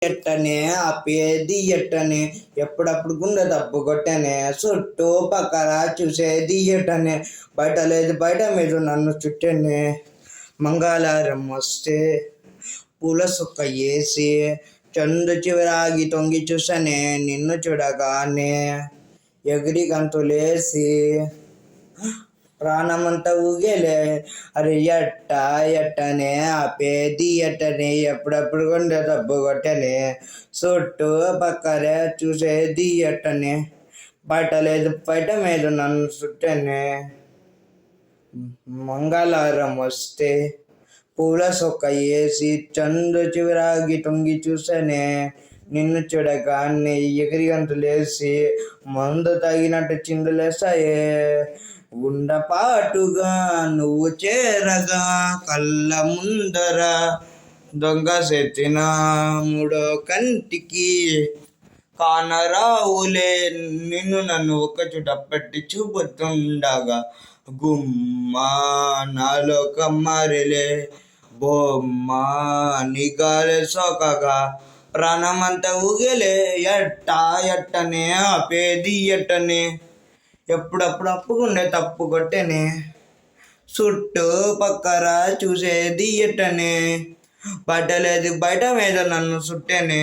ఎట్టనే ఆపేది ఎట్టనే ఎప్పుడప్పుడు గుండె తప్పు కొట్టనే చుట్టూ పక్కన చూసేది ఎట్టనే బయట లేదు బయట మీరు నన్ను చుట్టనే మంగళవారం వస్తే పూల సుక్క వేసి చందు చివరాగి తొంగి చూసనే నిన్ను చూడగానే ఎగిరి గంతులేసి ప్రాణమంతా ఊగేలే అరే ఎట్టనే ఆపేది ఎట్టనే ఎప్పుడప్పుడు కొండ తప్పు కొట్టనే చుట్టూ పక్కనే చూసేది ఎట్టనే బయట లేదు బయట మీద నన్ను చుట్టనే మంగళవారం వస్తే పూల సొక్క వేసి చందు చివరాగి తొంగి చూసనే నిన్ను చూడగానే ఎగిరి గంతులేసి మందు తగినట్టు చిందులేస్తాయే గుండపాటుగా నువ్వు చేరగా కళ్ళ ముందర దొంగ సెత్తిన మూడో కంటికి కానరావులే నిన్ను నన్ను ఒక చుట పెట్టి చూపుతుండగా గుమ్మా నాలో కమ్మరిలే బొమ్మ నిగాలే సోకగా ప్రాణమంతా ఊగలే ఎట్టనే ఆపేది ఎట్టనే ఎప్పుడప్పుడు అప్పుకుండే తప్పు కొట్టనే చుట్టూ పక్కన చూసేది ఎట్టనే బయట లేదు బయట మీద నన్ను చుట్టనే